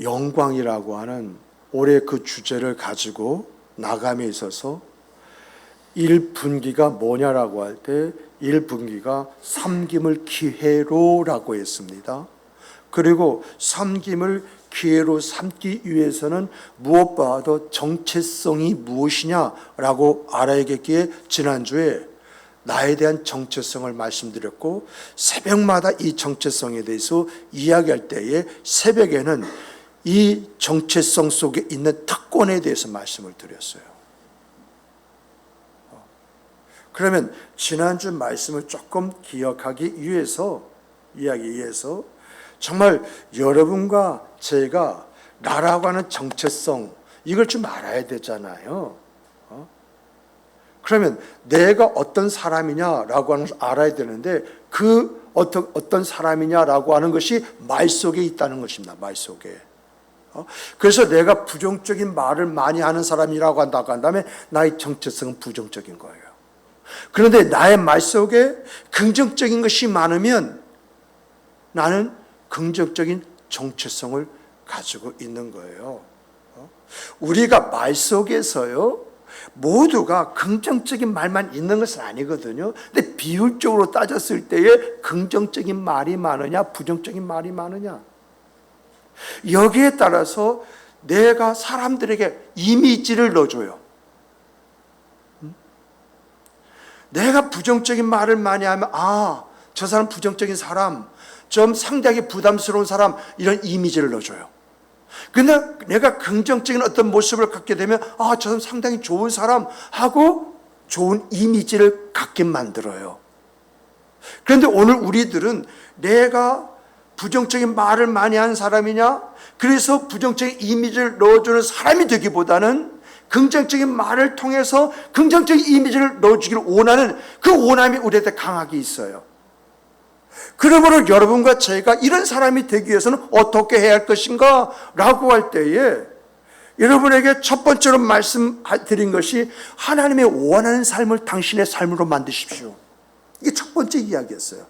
영광이라고 하는 올해 그 주제를 가지고 나감에 있어서 1분기가 뭐냐라고 할 때 1분기가 섬김을 기회로라고 했습니다. 그리고 섬김을 기회로 삼기 위해서는 무엇보다도 정체성이 무엇이냐라고 알아야겠기에 지난주에 나에 대한 정체성을 말씀드렸고, 새벽마다 이 정체성에 대해서 이야기할 때에 새벽에는 이 정체성 속에 있는 특권에 대해서 말씀을 드렸어요. 그러면 지난주 말씀을 조금 기억하기 위해서, 이야기하기 위해서 정말 여러분과 제가 나라고 하는 정체성, 이걸 좀 알아야 되잖아요. 그러면 내가 어떤 사람이냐라고 하는 것을 알아야 되는데, 그 어떤 사람이냐라고 하는 것이 말 속에 있다는 것입니다. 말 속에. 그래서 내가 부정적인 말을 많이 하는 사람이라고 한다고 한다면 나의 정체성은 부정적인 거예요. 그런데 나의 말 속에 긍정적인 것이 많으면 나는 긍정적인 정체성을 가지고 있는 거예요. 우리가 말 속에서요, 모두가 긍정적인 말만 있는 것은 아니거든요. 근데 비율적으로 따졌을 때에 긍정적인 말이 많으냐, 부정적인 말이 많으냐, 여기에 따라서 내가 사람들에게 이미지를 넣어줘요. 내가 부정적인 말을 많이 하면, 저 사람 부정적인 사람, 좀 상대하기 부담스러운 사람, 이런 이미지를 넣어줘요. 근데 내가 긍정적인 어떤 모습을 갖게 되면, 저 사람 상당히 좋은 사람 하고 좋은 이미지를 갖게 만들어요. 그런데 오늘 우리들은 내가 부정적인 말을 많이 하는 사람이냐, 그래서 부정적인 이미지를 넣어주는 사람이 되기보다는 긍정적인 말을 통해서 긍정적인 이미지를 넣어주기를 원하는 그 원함이 우리한테 강하게 있어요. 그러므로 여러분과 제가 이런 사람이 되기 위해서는 어떻게 해야 할 것인가 라고 할 때에, 여러분에게 첫 번째로 말씀드린 것이 하나님의 원하는 삶을 당신의 삶으로 만드십시오. 이게 첫 번째 이야기였어요.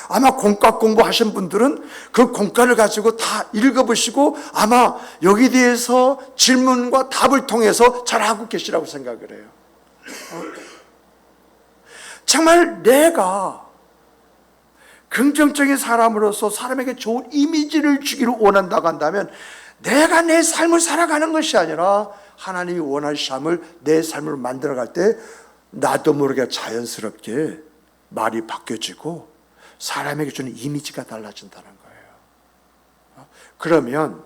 아마 공과 공부하신 분들은 그 공과를 가지고 다 읽어보시고 아마 여기에 대해서 질문과 답을 통해서 잘하고 계시라고 생각을 해요. 정말 내가 긍정적인 사람으로서 사람에게 좋은 이미지를 주기를 원한다고 한다면 내가 내 삶을 살아가는 것이 아니라 하나님이 원하는 삶을 내 삶으로 만들어갈 때 나도 모르게 자연스럽게 말이 바뀌어지고 사람에게 주는 이미지가 달라진다는 거예요. 그러면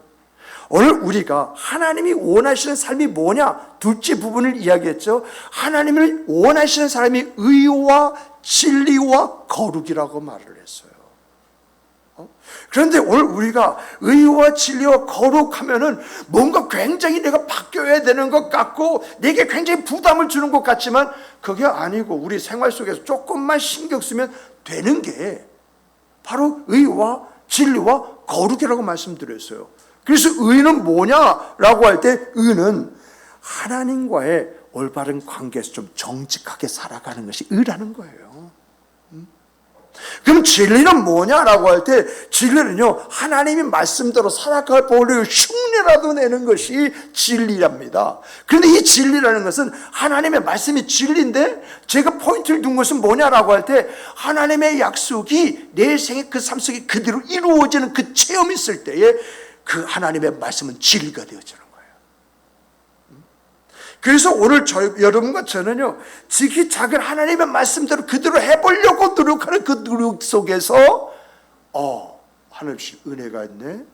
오늘 우리가 하나님이 원하시는 삶이 뭐냐, 둘째 부분을 이야기했죠. 하나님을 원하시는 사람이 의와 진리와 거룩이라고 말을 했어요. 그런데 오늘 우리가 의와 진리와 거룩하면은 뭔가 굉장히 내가 바뀌어야 되는 것 같고 내게 굉장히 부담을 주는 것 같지만 그게 아니고, 우리 생활 속에서 조금만 신경 쓰면 되는 게 바로 의와 진리와 거룩이라고 말씀드렸어요. 그래서 의는 뭐냐라고 할 때, 의는 하나님과의 올바른 관계에서 좀 정직하게 살아가는 것이 의라는 거예요. 그럼 진리는 뭐냐라고 할 때, 진리는요, 하나님이 말씀대로 살아갈 보를 흉내라도 내는 것이 진리랍니다. 그런데 이 진리라는 것은 하나님의 말씀이 진리인데, 제가 포인트를 둔 것은 뭐냐라고 할 때, 하나님의 약속이 내 생의 그 삶 속에 그대로 이루어지는 그 체험이 있을 때에 그 하나님의 말씀은 진리가 되어지는 거예요. 그래서 오늘 여러분과 저는요, 지극히 작은 하나님의 말씀대로 그대로 해보려고 노력하는 그 노력 속에서 하나님 주신 은혜가 있네,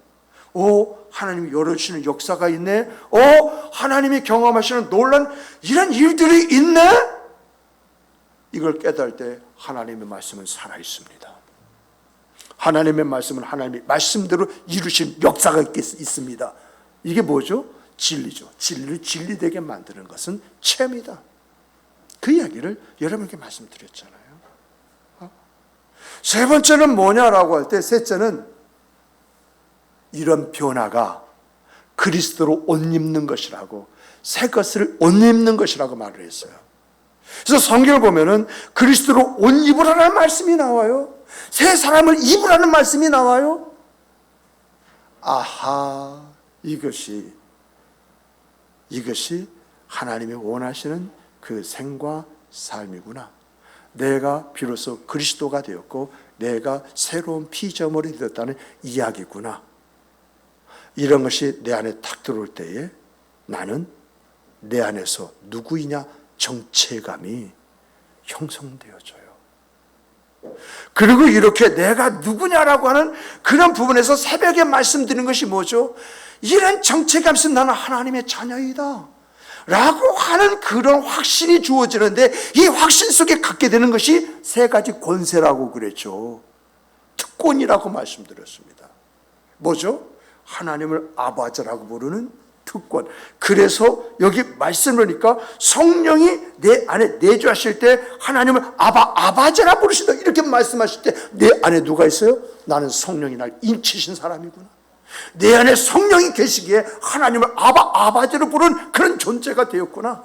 하나님이 열어주시는 역사가 있네, 하나님이 경험하시는 놀란 이런 일들이 있네, 이걸 깨달을 때 하나님의 말씀은 살아있습니다. 하나님의 말씀은 하나님의 말씀대로 이루신 역사가 있습니다. 이게 뭐죠? 진리죠. 진리를 진리되게 만드는 것은 체험이다. 그 이야기를 여러분께 말씀드렸잖아요. 세 번째는 뭐냐라고 할 때, 셋째는 이런 변화가 그리스도로 옷 입는 것이라고, 새 것을 옷 입는 것이라고 말을 했어요. 그래서 성경을 보면은 그리스도로 옷 입으라는 말씀이 나와요. 새 사람을 입으라는 말씀이 나와요. 아하, 이것이 하나님이 원하시는 그 생과 삶이구나. 내가 비로소 그리스도가 되었고 내가 새로운 피조물이 되었다는 이야기구나. 이런 것이 내 안에 탁 들어올 때에 나는 내 안에서 누구이냐 정체감이 형성되어져요. 그리고 이렇게 내가 누구냐라고 하는 그런 부분에서 새벽에 말씀드리는 것이 뭐죠? 이런 정체감 속에 나는 하나님의 자녀이다 라고 하는 그런 확신이 주어지는데, 이 확신 속에 갖게 되는 것이 세 가지 권세라고 그랬죠. 특권이라고 말씀드렸습니다. 뭐죠? 하나님을 아버지라고 부르는 특권. 그래서 여기 말씀을 하니까 성령이 내 안에 내주하실 때 하나님을 아버지라 부르신다 이렇게 말씀하실 때 내 안에 누가 있어요? 나는 성령이 날 인치신 사람이구나. 내 안에 성령이 계시기에 하나님을 아버지로 부르는 그런 존재가 되었구나.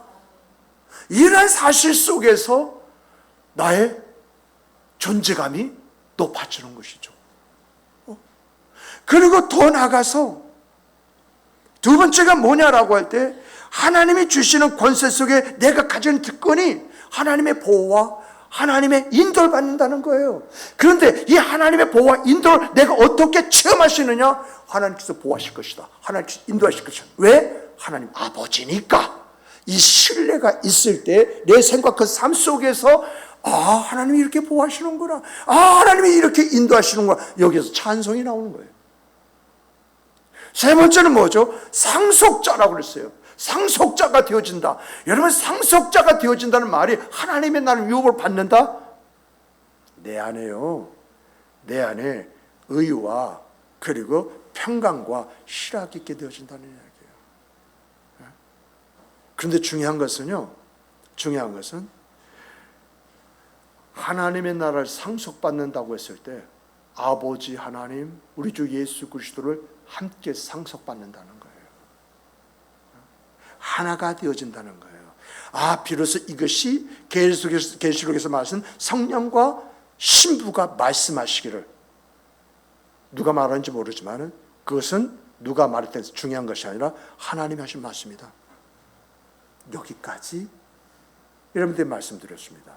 이런 사실 속에서 나의 존재감이 높아지는 것이죠. 그리고 더 나아가서 두 번째가 뭐냐라고 할 때, 하나님이 주시는 권세 속에 내가 가진 특권이 하나님의 보호와 하나님의 인도를 받는다는 거예요. 그런데 이 하나님의 보호와 인도를 내가 어떻게 체험하시느냐? 하나님께서 보호하실 것이다. 하나님께서 인도하실 것이다. 왜? 하나님 아버지니까. 이 신뢰가 있을 때 내 생각 그 삶 속에서 하나님이 이렇게 보호하시는구나. 하나님이 이렇게 인도하시는구나. 여기서 찬송이 나오는 거예요. 세 번째는 뭐죠? 상속자라고 그랬어요. 상속자가 되어진다. 여러분, 상속자가 되어진다는 말이 하나님의 나를 유업을 받는다? 내 안에요. 내 안에 의와 그리고 평강과 희락이 있게 되어진다는 이야기예요. 그런데 중요한 것은 하나님의 나라를 상속받는다고 했을 때 아버지 하나님, 우리 주 예수 그리스도를 함께 상속받는다는 거예요. 하나가 되어진다는 거예요. 비로소 이것이 계시록에서 말하신 성령과 신부가 말씀하시기를, 누가 말하는지 모르지만 그것은 누가 말했든 중요한 것이 아니라 하나님이 하신 말씀이다. 여기까지 여러분들이 말씀드렸습니다.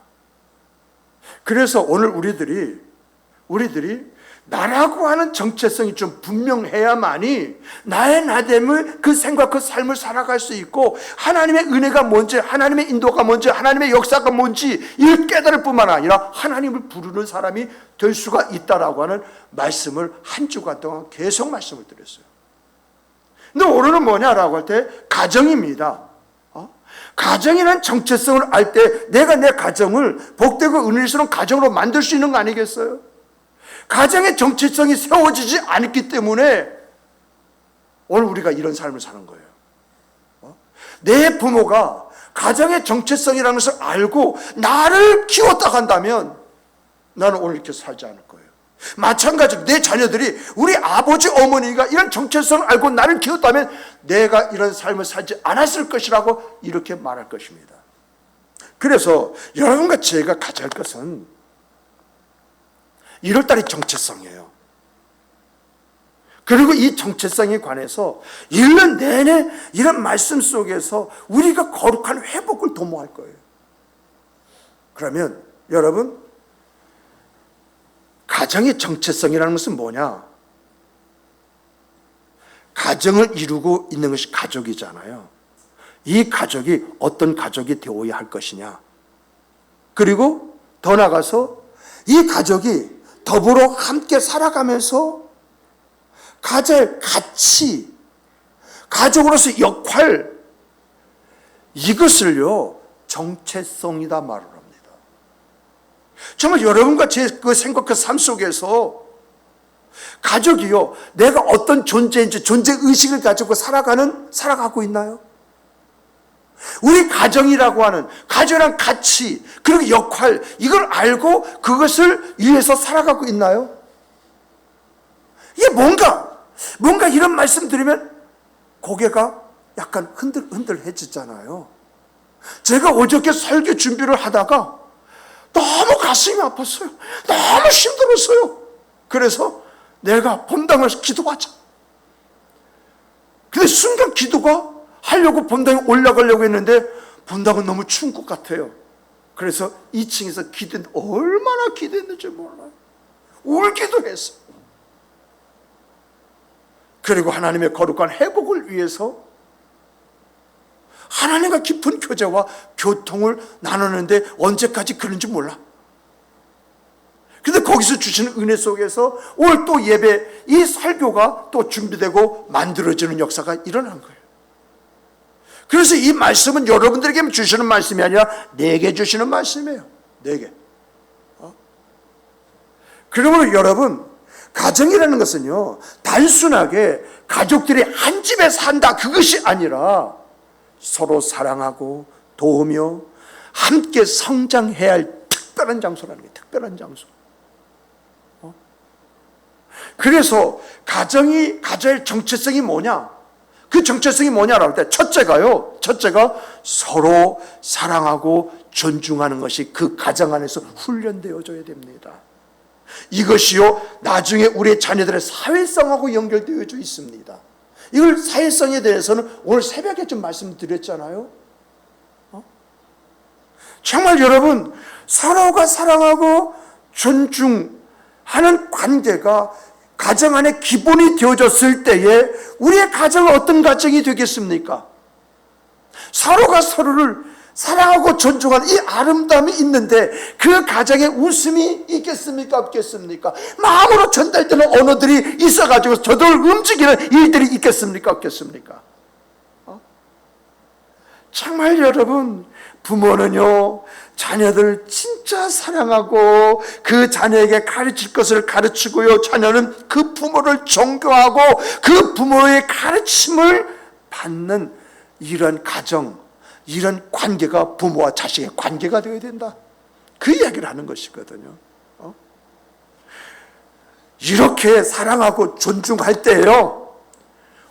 그래서 오늘 우리들이 나라고 하는 정체성이 좀 분명해야만이 나의 나됨을, 그 생각, 그 삶을 살아갈 수 있고, 하나님의 은혜가 뭔지, 하나님의 인도가 뭔지, 하나님의 역사가 뭔지 이를 깨달을 뿐만 아니라 하나님을 부르는 사람이 될 수가 있다라고 하는 말씀을 한 주간 동안 계속 말씀을 드렸어요. 근데 오늘은 뭐냐라고 할 때 가정입니다. 가정이라는 정체성을 알 때 내가 내 가정을 복되고 은혜스러운 가정으로 만들 수 있는 거 아니겠어요? 가정의 정체성이 세워지지 않았기 때문에 오늘 우리가 이런 삶을 사는 거예요. 내 부모가 가정의 정체성이라는 것을 알고 나를 키웠다 한다면 나는 오늘 이렇게 살지 않을 거예요. 마찬가지로 내 자녀들이 우리 아버지 어머니가 이런 정체성을 알고 나를 키웠다면 내가 이런 삶을 살지 않았을 것이라고 이렇게 말할 것입니다. 그래서 여러분과 제가 가져야 할 것은 1월달이 정체성이에요. 그리고 이 정체성에 관해서 1년 내내 이런 말씀 속에서 우리가 거룩한 회복을 도모할 거예요. 그러면 여러분, 가정의 정체성이라는 것은 뭐냐? 가정을 이루고 있는 것이 가족이잖아요. 이 가족이 어떤 가족이 되어야 할 것이냐? 그리고 더 나아가서 이 가족이 더불어 함께 살아가면서 가질 가치, 가족으로서 역할, 이것을요 정체성이다 말을 합니다. 정말 여러분과 제 그 생각, 그 삶 속에서 가족이요, 내가 어떤 존재인지 존재의식을 가지고 살아가고 있나요? 우리 가정이라고 하는, 가정이란 가치, 그리고 역할, 이걸 알고 그것을 위해서 살아가고 있나요? 이게 뭔가 이런 말씀 드리면 고개가 약간 흔들해지잖아요. 제가 어저께 설교 준비를 하다가 너무 가슴이 아팠어요. 너무 힘들었어요. 그래서 내가 본당을 기도하자. 근데 순간 기도가 하려고 본당에 올라가려고 했는데 본당은 너무 추운 것 같아요. 그래서 2층에서 기도했는데 얼마나 기도했는지 몰라요. 울기도 했어요. 그리고 하나님의 거룩한 회복을 위해서 하나님과 깊은 교제와 교통을 나누는데 언제까지 그런지 몰라. 근데 거기서 주시는 은혜 속에서 오늘 또 예배, 이 설교가 또 준비되고 만들어지는 역사가 일어난 거예요. 그래서 이 말씀은 여러분들에게 주시는 말씀이 아니라 내게 주시는 말씀이에요. 내게. 그러므로 여러분, 가정이라는 것은요, 단순하게 가족들이 한 집에 산다, 그것이 아니라 서로 사랑하고 도우며 함께 성장해야 할 특별한 장소라는 거예요. 특별한 장소. 그래서 가정이 가져야 할 정체성이 뭐냐? 그 정체성이 뭐냐라고 할 때 첫째가 서로 사랑하고 존중하는 것이 그 가정 안에서 훈련되어져야 됩니다. 이것이요, 나중에 우리의 자녀들의 사회성하고 연결되어져 있습니다. 이걸 사회성에 대해서는 오늘 새벽에 좀 말씀드렸잖아요. 정말 여러분, 서로가 사랑하고 존중하는 관계가 가정 안에 기본이 되어졌을 때에 우리의 가정은 어떤 가정이 되겠습니까? 서로가 서로를 사랑하고 존중하는 이 아름다움이 있는데 그 가정에 웃음이 있겠습니까? 없겠습니까? 마음으로 전달되는 언어들이 있어가지고 저절로 움직이는 일들이 있겠습니까? 없겠습니까? 정말 여러분, 부모는요, 자녀들 진짜 사랑하고 그 자녀에게 가르칠 것을 가르치고요, 자녀는 그 부모를 존경하고 그 부모의 가르침을 받는 이런 가정, 이런 관계가 부모와 자식의 관계가 되어야 된다, 그 이야기를 하는 것이거든요. 이렇게 사랑하고 존중할 때요,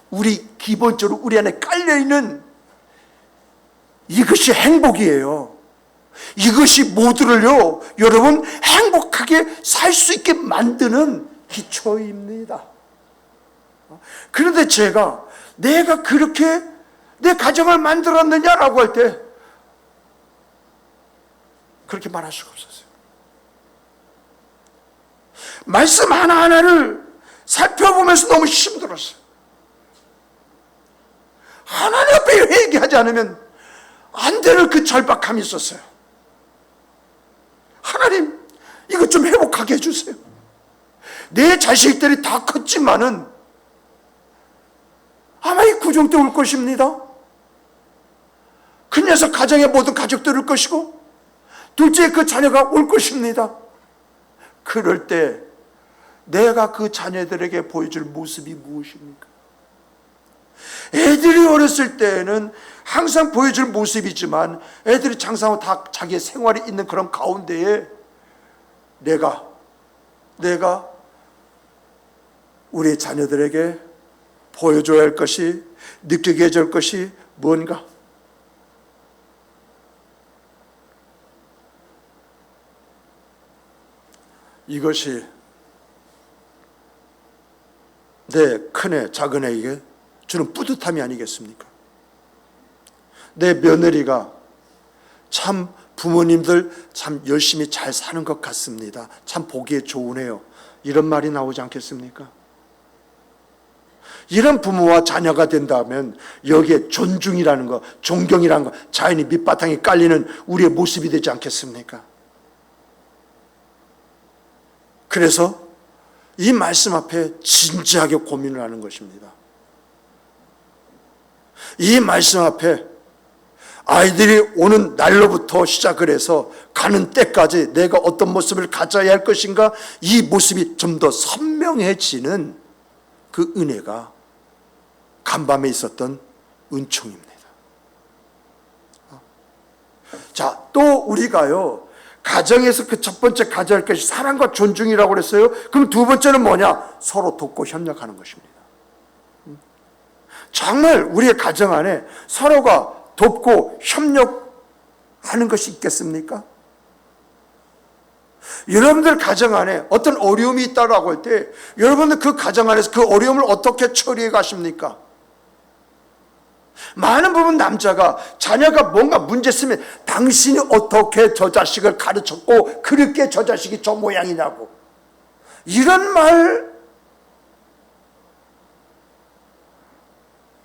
우리 기본적으로 우리 안에 깔려있는 이것이 행복이에요. 이것이 모두를요, 여러분, 행복하게 살 수 있게 만드는 기초입니다. 그런데 내가 그렇게 내 가정을 만들었느냐라고 할 때 그렇게 말할 수가 없었어요. 말씀 하나하나를 살펴보면서 너무 힘들었어요. 하나님 앞에 회개하지 않으면 안 되는 그 절박함이 있었어요. 하나님, 이것 좀 회복하게 해주세요. 내 자식들이 다 컸지만은 아마 이 구정 때 올 것입니다. 큰 녀석 가정의 모든 가족들 올 것이고 둘째 그 자녀가 올 것입니다. 그럴 때 내가 그 자녀들에게 보여줄 모습이 무엇입니까? 애들이 어렸을 때에는 항상 보여줄 모습이지만 애들이 장성하고 다 자기의 생활이 있는 그런 가운데에 내가 우리 자녀들에게 보여줘야 할 것이, 느끼게 해줄 것이 뭔가? 이것이 내 큰애, 작은애에게 주는 뿌듯함이 아니겠습니까? 내 며느리가 참 부모님들 참 열심히 잘 사는 것 같습니다. 참 보기에 좋으네요. 이런 말이 나오지 않겠습니까? 이런 부모와 자녀가 된다면 여기에 존중이라는 것, 존경이라는 것, 자연히 밑바탕에 깔리는 우리의 모습이 되지 않겠습니까? 그래서 이 말씀 앞에 진지하게 고민을 하는 것입니다. 이 말씀 앞에 아이들이 오는 날로부터 시작을 해서 가는 때까지 내가 어떤 모습을 가져야 할 것인가, 이 모습이 좀 더 선명해지는 그 은혜가 간밤에 있었던 은총입니다. 자, 또 우리가요, 가정에서 그 첫 번째 가져야 할 것이 사랑과 존중이라고 그랬어요. 그럼 두 번째는 뭐냐? 서로 돕고 협력하는 것입니다. 정말 우리의 가정 안에 서로가 돕고 협력하는 것이 있겠습니까? 여러분들 가정 안에 어떤 어려움이 있다고 할 때 여러분들 그 가정 안에서 그 어려움을 어떻게 처리해 가십니까? 많은 부분 남자가 자녀가 뭔가 문제 있으면 당신이 어떻게 저 자식을 가르쳤고 그렇게 저 자식이 저 모양이냐고, 이런 말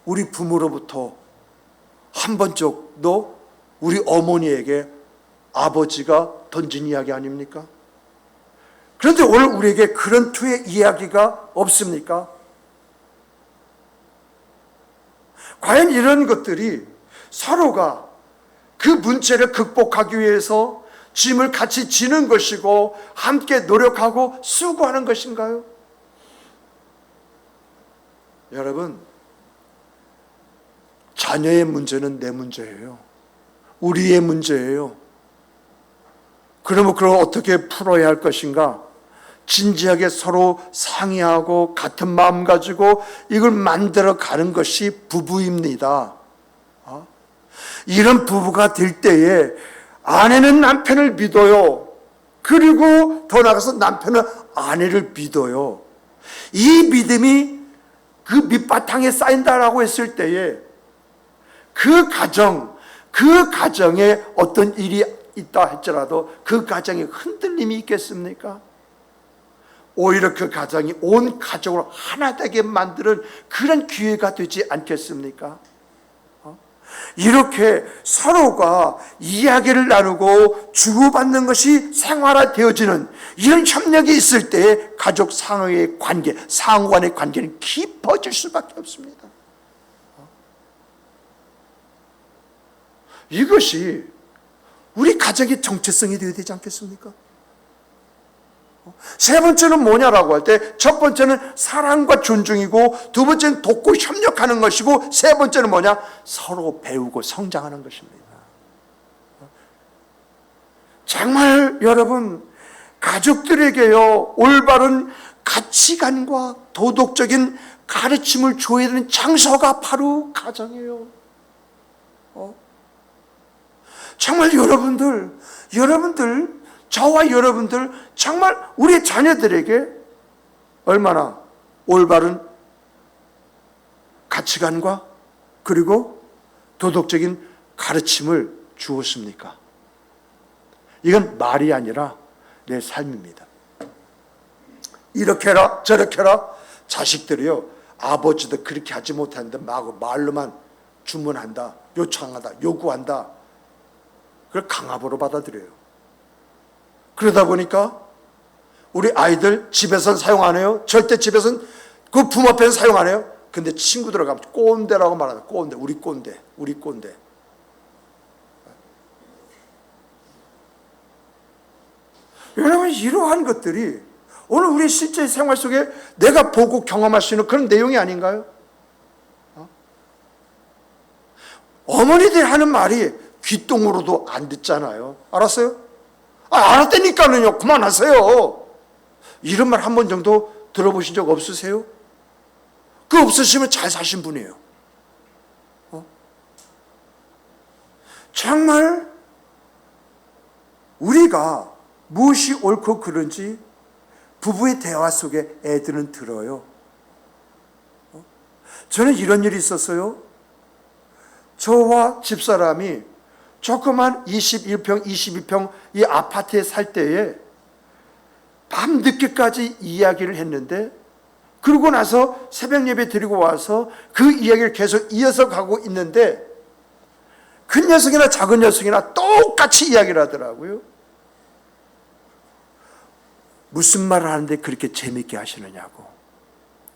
우리 부모로부터 한 번쯤도 우리 어머니에게 아버지가 던진 이야기 아닙니까? 그런데 오늘 우리에게 그런 투의 이야기가 없습니까? 과연 이런 것들이 서로가 그 문제를 극복하기 위해서 짐을 같이 지는 것이고 함께 노력하고 수고하는 것인가요? 여러분, 자녀의 문제는 내 문제예요. 우리의 문제예요. 그러면 그걸 어떻게 풀어야 할 것인가? 진지하게 서로 상의하고 같은 마음 가지고 이걸 만들어 가는 것이 부부입니다. 이런 부부가 될 때에 아내는 남편을 믿어요. 그리고 더 나아가서 남편은 아내를 믿어요. 이 믿음이 그 밑바탕에 쌓인다라고 했을 때에 그 가정에 어떤 일이 있다 할지라도 그 가정에 흔들림이 있겠습니까? 오히려 그 가정이 온 가족을 하나 되게 만드는 그런 기회가 되지 않겠습니까? 이렇게 서로가 이야기를 나누고 주고받는 것이 생활화되어지는 이런 협력이 있을 때 가족 상호의 관계, 상호 간의 관계는 깊어질 수밖에 없습니다. 이것이 우리 가정의 정체성이 되어야 되지 않겠습니까? 세 번째는 뭐냐라고 할 때, 첫 번째는 사랑과 존중이고, 두 번째는 돕고 협력하는 것이고, 세 번째는 뭐냐? 서로 배우고 성장하는 것입니다. 정말 여러분, 가족들에게요, 올바른 가치관과 도덕적인 가르침을 줘야 되는 장소가 바로 가정이에요. 정말 여러분들, 저와 여러분들 정말 우리 자녀들에게 얼마나 올바른 가치관과 그리고 도덕적인 가르침을 주었습니까? 이건 말이 아니라 내 삶입니다. 이렇게 해라 저렇게 해라. 자식들이요, 아버지도 그렇게 하지 못하는데 말로만 주문한다, 요청한다, 요구한다. 그걸 강압으로 받아들여요. 그러다 보니까 우리 아이들 집에서는 사용 안 해요. 절대 집에서는 그 부모 앞에서 사용 안 해요. 근데 친구들 가면 꼰대라고 말하는, 꼰대, 우리 꼰대. 여러분, 이러한 것들이 오늘 우리 실제 생활 속에 내가 보고 경험할 수 있는 그런 내용이 아닌가요? 어머니들이 하는 말이 귀뚱으로도 안 듣잖아요. 알았어요? 알았다니까는요, 그만하세요. 이런 말 한 번 정도 들어보신 적 없으세요? 그 없으시면 잘 사신 분이에요. 정말 우리가 무엇이 옳고 그른지 부부의 대화 속에 애들은 들어요. 저는 이런 일이 있었어요. 저와 집사람이 조그만 21평, 22평 이 아파트에 살 때에 밤늦게까지 이야기를 했는데, 그러고 나서 새벽 예배 드리고 와서 그 이야기를 계속 이어서 가고 있는데 큰 녀석이나 작은 녀석이나 똑같이 이야기를 하더라고요. 무슨 말을 하는데 그렇게 재밌게 하시느냐고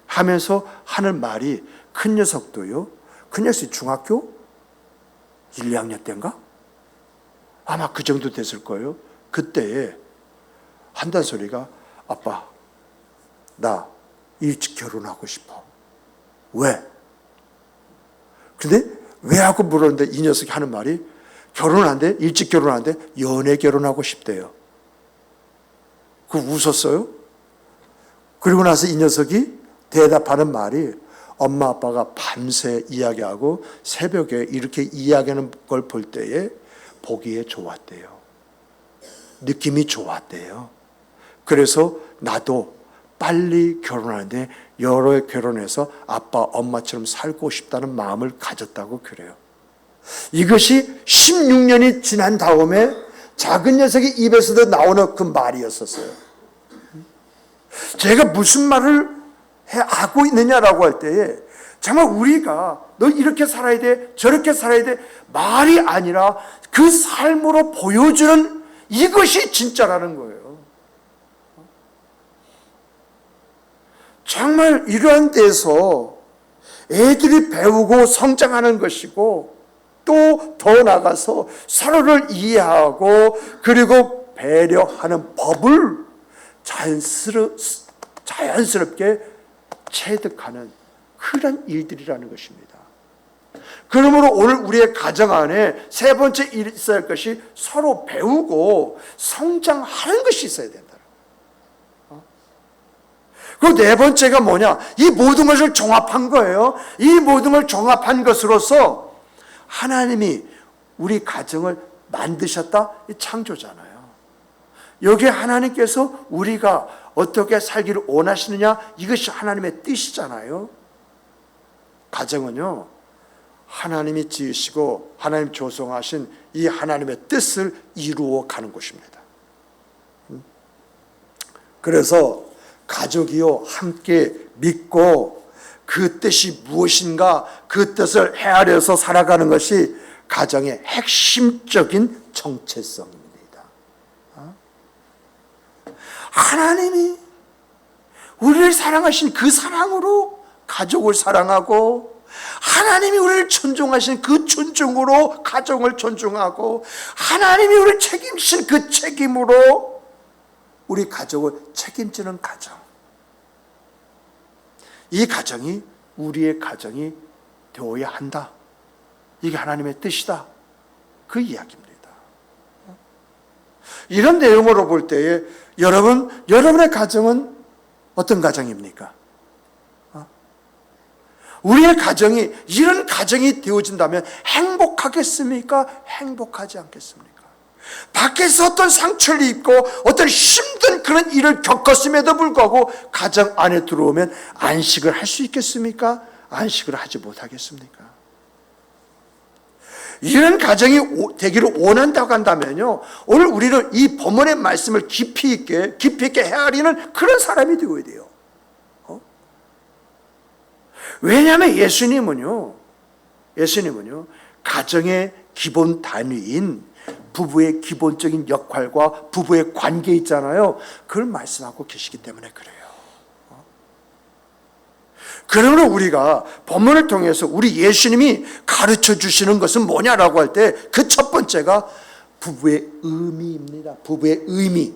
하면서 하는 말이, 큰 녀석도요, 큰 녀석이 중학교 1, 2학년 때인가? 아마 그 정도 됐을 거예요. 그때에 한단 소리가, 아빠, 나 일찍 결혼하고 싶어. 왜? 근데 왜 하고 물었는데 이 녀석이 하는 말이, 결혼한대, 일찍 결혼한대, 연애 결혼하고 싶대요. 그 웃었어요. 그리고 나서 이 녀석이 대답하는 말이, 엄마 아빠가 밤새 이야기하고 새벽에 이렇게 이야기하는 걸 볼 때에 보기에 좋았대요. 느낌이 좋았대요. 그래서 나도 빨리 결혼하는데 여러 결혼해서 아빠 엄마처럼 살고 싶다는 마음을 가졌다고 그래요. 이것이 16년이 지난 다음에 작은 녀석의 입에서도 나오는 그 말이었었어요. 제가 무슨 말을 하고 있느냐라고 할 때에 정말 우리가 너 이렇게 살아야 돼 저렇게 살아야 돼 말이 아니라 그 삶으로 보여주는 이것이 진짜라는 거예요. 정말 이러한 데서 애들이 배우고 성장하는 것이고 또 더 나가서 서로를 이해하고 그리고 배려하는 법을 자연스럽게 체득하는 그런 일들이라는 것입니다. 그러므로 오늘 우리의 가정 안에 세 번째 있어야 할 것이 서로 배우고 성장하는 것이 있어야 된다. 그리고 네 번째가 뭐냐? 이 모든 것을 종합한 거예요. 이 모든 걸 종합한 것으로서 하나님이 우리 가정을 만드셨다? 이 창조잖아요. 여기에 하나님께서 우리가 어떻게 살기를 원하시느냐? 이것이 하나님의 뜻이잖아요. 가정은요, 하나님이 지으시고 하나님 조성하신 이 하나님의 뜻을 이루어 가는 곳입니다. 그래서 가족이요 함께 믿고 그 뜻이 무엇인가 그 뜻을 헤아려서 살아가는 것이 가정의 핵심적인 정체성입니다. 하나님이 우리를 사랑하신 그 사랑으로 가족을 사랑하고 하나님이 우리를 존중하신 그 존중으로 가정을 존중하고 하나님이 우리를 책임진 그 책임으로 우리 가족을 책임지는 가정. 이 가정이 우리의 가정이 되어야 한다. 이게 하나님의 뜻이다. 그 이야기입니다. 이런 내용으로 볼 때에 여러분의 가정은 어떤 가정입니까? 우리의 가정이 이런 가정이 되어진다면 행복하겠습니까? 행복하지 않겠습니까? 밖에서 어떤 상처를 입고 어떤 힘든 그런 일을 겪었음에도 불구하고 가정 안에 들어오면 안식을 할 수 있겠습니까? 안식을 하지 못하겠습니까? 이런 가정이 되기를 원한다고 한다면요, 오늘 우리는 이 본문의 말씀을 깊이 있게 헤아리는 그런 사람이 되어야 돼요. 왜냐하면 예수님은요 가정의 기본 단위인 부부의 기본적인 역할과 부부의 관계 있잖아요. 그걸 말씀하고 계시기 때문에 그래요. 그러므로 우리가 본문을 통해서 우리 예수님이 가르쳐 주시는 것은 뭐냐라고 할 때 그 첫 번째가 부부의 의미입니다. 부부의 의미.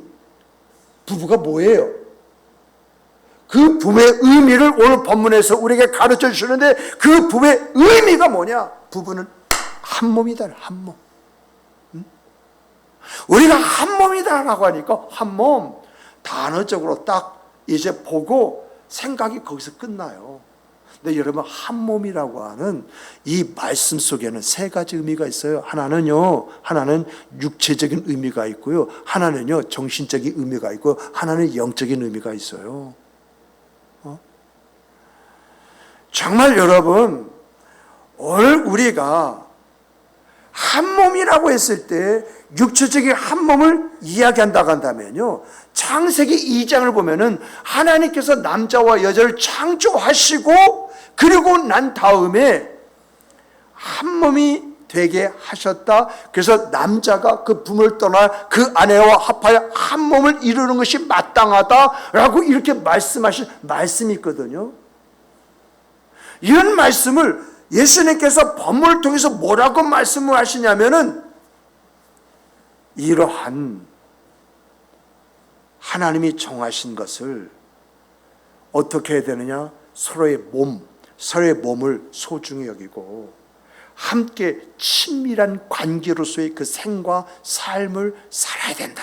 부부가 뭐예요? 그 부부의 의미를 오늘 본문에서 우리에게 가르쳐 주시는데 그 부부의 의미가 뭐냐? 부부는 한 몸이다. 한 몸. 우리가 한 몸이다라고 하니까 한 몸 단어적으로 딱 이제 보고 생각이 거기서 끝나요. 근데 여러분 한 몸이라고 하는 이 말씀 속에는 세 가지 의미가 있어요. 하나는 육체적인 의미가 있고요. 하나는요 정신적인 의미가 있고 하나는 영적인 의미가 있어요. 정말 여러분 오늘 우리가 한 몸이라고 했을 때 육체적인 한 몸을 이야기한다고 한다면요 창세기 2장을 보면은 하나님께서 남자와 여자를 창조하시고 그리고 난 다음에 한 몸이 되게 하셨다. 그래서 남자가 그 부모를 떠나 그 아내와 합하여 한 몸을 이루는 것이 마땅하다라고 이렇게 말씀하신 말씀이 있거든요. 이런 말씀을 예수님께서 본문을 통해서 뭐라고 말씀을 하시냐면은 이러한 하나님이 정하신 것을 어떻게 해야 되느냐? 서로의 몸을 소중히 여기고 함께 친밀한 관계로서의 그 생과 삶을 살아야 된다.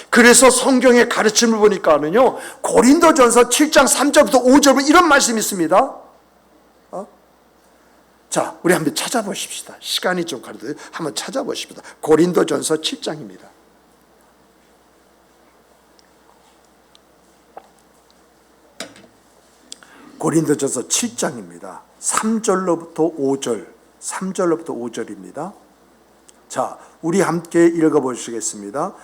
그래서 성경의 가르침을 보니까는요 고린도전서 7장 3절부터 5절부터 이런 말씀이 있습니다. 자, 우리 한번 찾아보십시다. 시간이 좀 가는데 한번 찾아보십시다. 고린도전서 7장입니다. 고린도전서 7장입니다. 3절로부터 5절, 3절로부터 5절입니다. 자, 우리 함께 읽어보시겠습니다.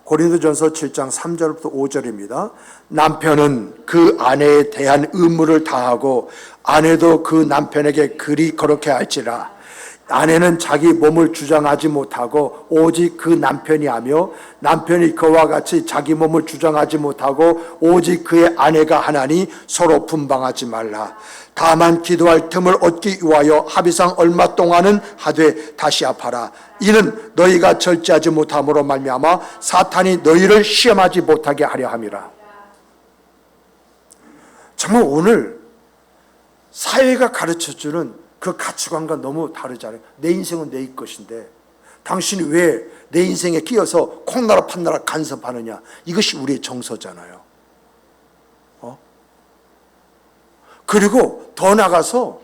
고린도전서 7장 3절부터 5절입니다. 남편은 그 아내에 대한 의무를 다하고 아내도 그 남편에게 그리 그렇게 할지라. 아내는 자기 몸을 주장하지 못하고 오직 그 남편이 하며 남편이 그와 같이 자기 몸을 주장하지 못하고 오직 그의 아내가 하나니 서로 분방하지 말라. 다만 기도할 틈을 얻기 위하여 합의상 얼마 동안은 하되 다시 아파라. 이는 너희가 절제하지 못함으로 말미암아 사탄이 너희를 시험하지 못하게 하려 함이라. 정말 오늘 사회가 가르쳐주는 그 가치관과 너무 다르잖아요. 내 인생은 내 것인데 당신이 왜 내 인생에 끼어서 콩나라 판나라 간섭하느냐. 이것이 우리의 정서잖아요. 그리고 더 나가서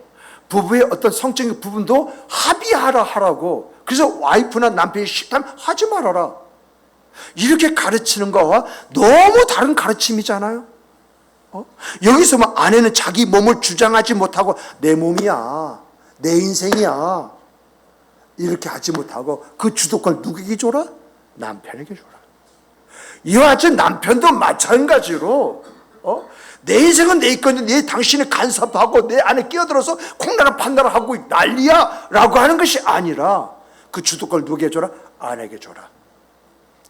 부부의 어떤 성적인 부분도 합의하라 하라고. 그래서 와이프나 남편이 싫다면 하지 말아라. 이렇게 가르치는 거와 너무 다른 가르침이잖아요. 여기서 뭐 아내는 자기 몸을 주장하지 못하고 내 몸이야, 내 인생이야 이렇게 하지 못하고 그 주도권을 누구에게 줘라? 남편에게 줘라. 이와 같이 남편도 마찬가지로 내 인생은 내 건데 내 당신을 간섭하고 내 안에 끼어들어서 콩나라 판나라 하고 난리야 라고 하는 것이 아니라 그 주도권을 누구에게 줘라? 아내에게 줘라.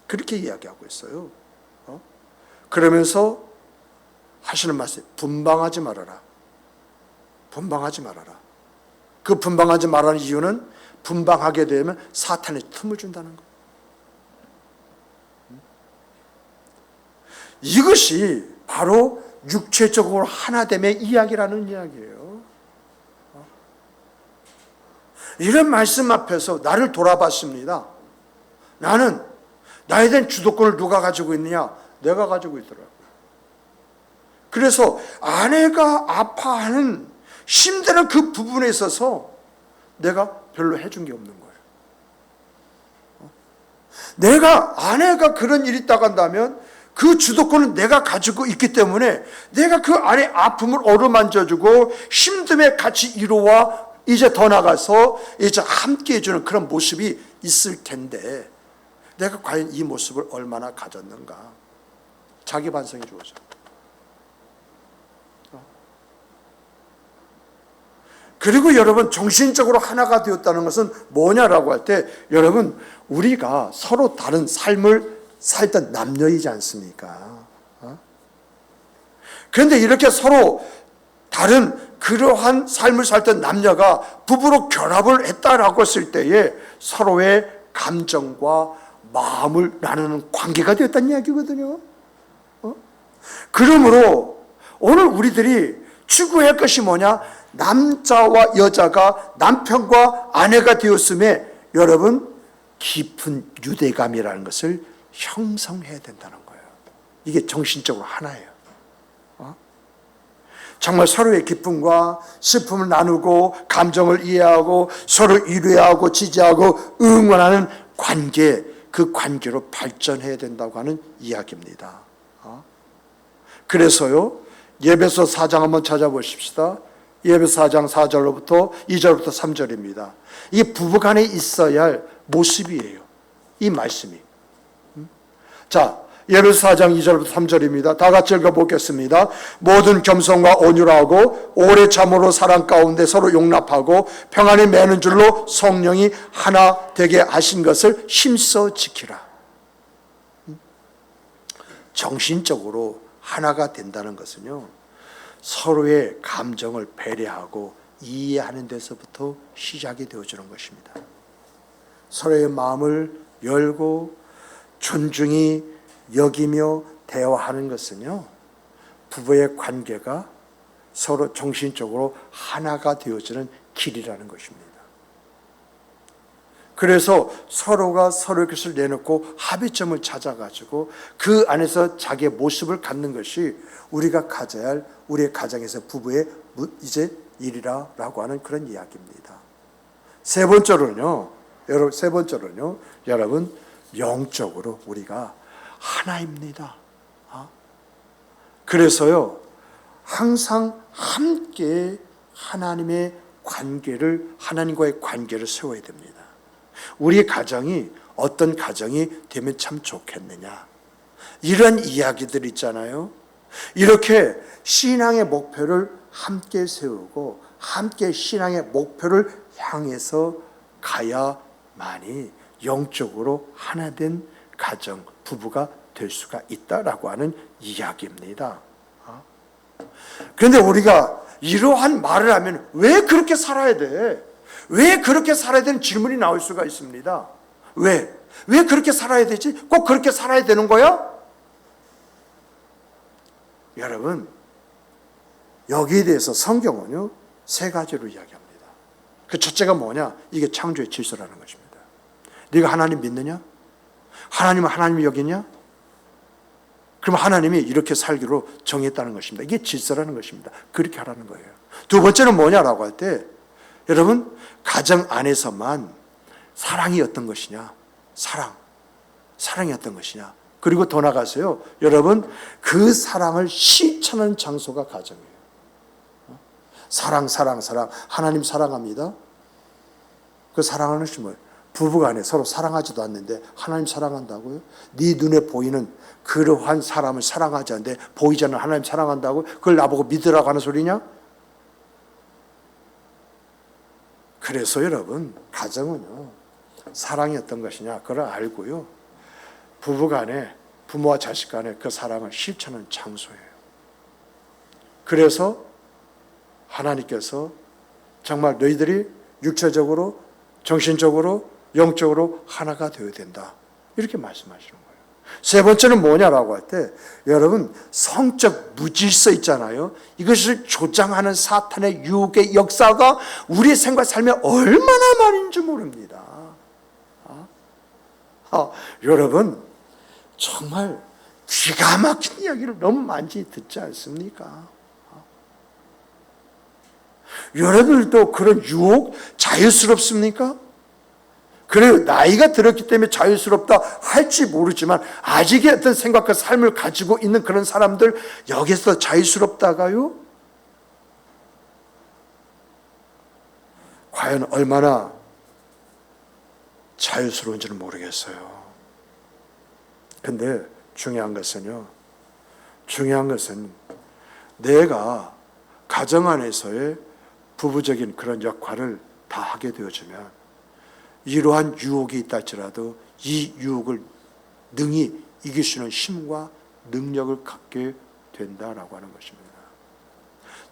그렇게 이야기하고 있어요. 그러면서 하시는 말씀, 분방하지 말아라. 분방하지 말아라. 그 분방하지 말라는 이유는 분방하게 되면 사탄의 틈을 준다는 거예요. 이것이 바로 육체적으로 하나됨의 이야기라는 이야기예요. 이런 말씀 앞에서 나를 돌아봤습니다. 나는 나에 대한 주도권을 누가 가지고 있느냐? 내가 가지고 있더라고요. 그래서 아내가 아파하는 힘드는 그 부분에 있어서 내가 별로 해준 게 없는 거예요. 내가 아내가 그런 일이 있다고 한다면 그 주도권은 내가 가지고 있기 때문에 내가 그 아내 아픔을 어루만져주고 힘듦에 같이 이루와 이제 더 나가서 이제 함께 해주는 그런 모습이 있을 텐데 내가 과연 이 모습을 얼마나 가졌는가? 자기 반성해 주어져. 그리고 여러분 정신적으로 하나가 되었다는 것은 뭐냐라고 할 때 여러분 우리가 서로 다른 삶을 살던 남녀이지 않습니까? 그런데 이렇게 서로 다른 그러한 삶을 살던 남녀가 부부로 결합을 했다라고 했을 때에 서로의 감정과 마음을 나누는 관계가 되었다는 이야기거든요. 그러므로 오늘 우리들이 추구할 것이 뭐냐? 남자와 여자가 남편과 아내가 되었음에 여러분 깊은 유대감이라는 것을 형성해야 된다는 거예요. 이게 정신적으로 하나예요. 정말 서로의 기쁨과 슬픔을 나누고 감정을 이해하고 서로 위로하고 지지하고 응원하는 관계, 그 관계로 발전해야 된다고 하는 이야기입니다. 그래서요 예배소 4장 한번 찾아보십시다. 예배소 4장 4절로부터 2절부터 3절입니다. 이게 부부간에 있어야 할 모습이에요. 이 말씀이. 자, 예배소 4장 2절부터 3절입니다. 다 같이 읽어보겠습니다. 모든 겸손과 온유하고 오래 참으로 사랑 가운데 서로 용납하고 평안히 매는 줄로 성령이 하나 되게 하신 것을 힘써 지키라. 정신적으로 하나가 된다는 것은요, 서로의 감정을 배려하고 이해하는 데서부터 시작이 되어지는 것입니다. 서로의 마음을 열고 존중히 여기며 대화하는 것은요, 부부의 관계가 서로 정신적으로 하나가 되어지는 길이라는 것입니다. 그래서 서로가 서로의 것을 내놓고 합의점을 찾아가지고 그 안에서 자기의 모습을 갖는 것이 우리가 가져야 할 우리의 가정에서 부부의 이제 일이라고 하는 그런 이야기입니다. 세 번째로는요, 여러분 영적으로 우리가 하나입니다. 그래서요, 항상 함께 하나님과의 관계를 세워야 됩니다. 우리의 가정이 어떤 가정이 되면 참 좋겠느냐, 이런 이야기들 있잖아요. 이렇게 신앙의 목표를 함께 세우고 함께 신앙의 목표를 향해서 가야만이 영적으로 하나된 가정, 부부가 될 수가 있다라고 하는 이야기입니다. 그런데 우리가 이러한 말을 하면 왜 그렇게 살아야 돼? 왜 그렇게 살아야 되는 질문이 나올 수가 있습니다. 왜 그렇게 살아야 되지? 꼭 그렇게 살아야 되는 거야? 여러분, 여기에 대해서 성경은요, 세 가지로 이야기합니다. 그 첫째가 뭐냐? 이게 창조의 질서라는 것입니다. 네가 하나님 믿느냐? 하나님은 하나님이 여기냐? 그럼 하나님이 이렇게 살기로 정했다는 것입니다. 이게 질서라는 것입니다. 그렇게 하라는 거예요. 두 번째는 뭐냐라고 할 때, 여러분, 가정 안에서만 사랑이 어떤 것이냐? 사랑이 어떤 것이냐? 그리고 더 나가서요, 여러분, 그 사랑을 실천하는 장소가 가정이에요. 사랑. 하나님 사랑합니다. 그 사랑하는 것이 뭐예요? 부부간에 서로 사랑하지도 않는데 하나님 사랑한다고요? 네 눈에 보이는 그러한 사람을 사랑하지 않는데 보이지 않는 하나님 사랑한다고? 그걸 나보고 믿으라고 하는 소리냐? 그래서 여러분, 가정은요, 사랑이 어떤 것이냐, 그걸 알고요, 부부간에, 부모와 자식 간에 그 사랑을 실천하는 장소예요. 그래서 하나님께서 정말 너희들이 육체적으로, 정신적으로, 영적으로 하나가 되어야 된다, 이렇게 말씀하시는 거예요. 세 번째는 뭐냐라고 할 때, 여러분, 성적 무질서 있잖아요. 이것을 조장하는 사탄의 유혹의 역사가 우리의 생과 삶에 얼마나 많은지 모릅니다. 여러분, 정말 기가 막힌 이야기를 너무 많이 듣지 않습니까? 여러분들도 그런 유혹 자유스럽습니까? 그래요. 나이가 들었기 때문에 자유스럽다 할지 모르지만 아직의 어떤 생각과 삶을 가지고 있는 그런 사람들, 여기서 자유스럽다가요? 과연 얼마나 자유스러운지는 모르겠어요. 근데 중요한 것은 내가 가정 안에서의 부부적인 그런 역할을 다 하게 되어지면 이러한 유혹이 있다 할지라도 이 유혹을 능히 이길 수 있는 힘과 능력을 갖게 된다라고 하는 것입니다.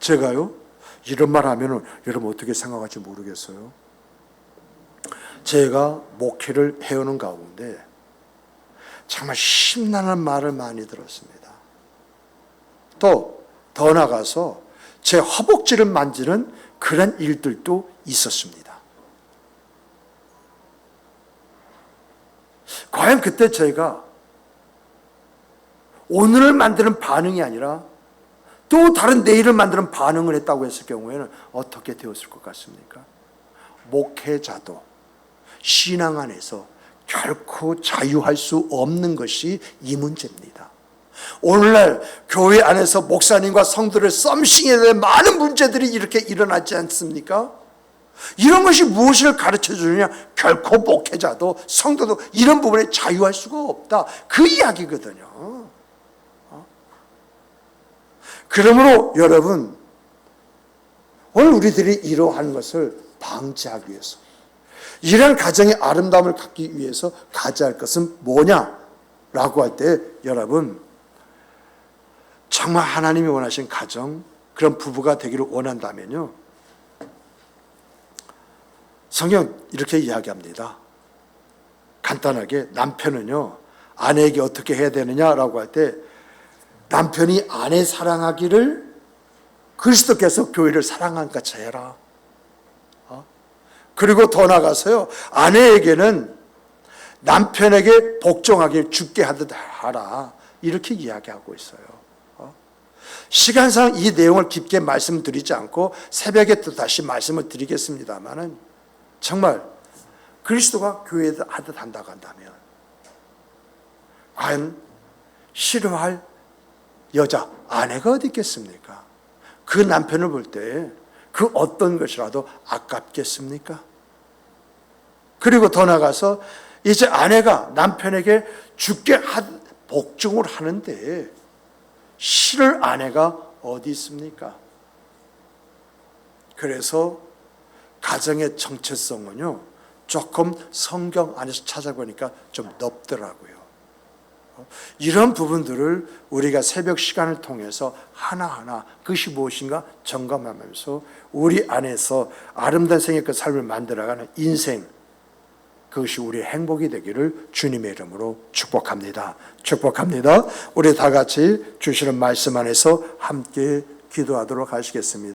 제가요, 이런 말 하면은 여러분 어떻게 생각할지 모르겠어요. 제가 목회를 해오는 가운데 정말 심란한 말을 많이 들었습니다. 또 더 나가서 제 허벅지를 만지는 그런 일들도 있었습니다. 과연 그때 저희가 오늘을 만드는 반응이 아니라 또 다른 내일을 만드는 반응을 했다고 했을 경우에는 어떻게 되었을 것 같습니까? 목회자도 신앙 안에서 결코 자유할 수 없는 것이 이 문제입니다. 오늘날 교회 안에서 목사님과 성도를 썸씽에 대한 많은 문제들이 이렇게 일어나지 않습니까? 이런 것이 무엇을 가르쳐 주느냐? 결코 목회자도 성도도 이런 부분에 자유할 수가 없다, 그 이야기거든요. 그러므로 여러분, 오늘 우리들이 이러한 것을 방지하기 위해서, 이런 가정의 아름다움을 갖기 위해서 가져야 할 것은 뭐냐라고 할 때, 여러분, 정말 하나님이 원하신 가정, 그런 부부가 되기를 원한다면요, 성경 이렇게 이야기합니다. 간단하게 남편은요, 아내에게 어떻게 해야 되느냐라고 할 때, 남편이 아내 사랑하기를 그리스도께서 교회를 사랑한 같이 해라. 그리고 더 나가서요, 아내에게는 남편에게 복종하길 죽게 하듯 하라, 이렇게 이야기하고 있어요. 시간상 이 내용을 깊게 말씀드리지 않고 새벽에 또 다시 말씀을 드리겠습니다만은, 정말 그리스도가 교회에 하듯 한다고 한다면 과연 싫어할 여자, 아내가 어디 있겠습니까? 그 남편을 볼 때 그 어떤 것이라도 아깝겠습니까? 그리고 더 나가서 이제 아내가 남편에게 죽게 복종을 하는데 싫을 아내가 어디 있습니까? 그래서 가정의 정체성은요, 조금 성경 안에서 찾아보니까 좀 넓더라고요. 이런 부분들을 우리가 새벽 시간을 통해서 하나하나 그것이 무엇인가 점검하면서 우리 안에서 아름다운 생의 그 삶을 만들어가는 인생, 그것이 우리의 행복이 되기를 주님의 이름으로 축복합니다. 축복합니다. 우리 다 같이 주시는 말씀 안에서 함께 기도하도록 하시겠습니다.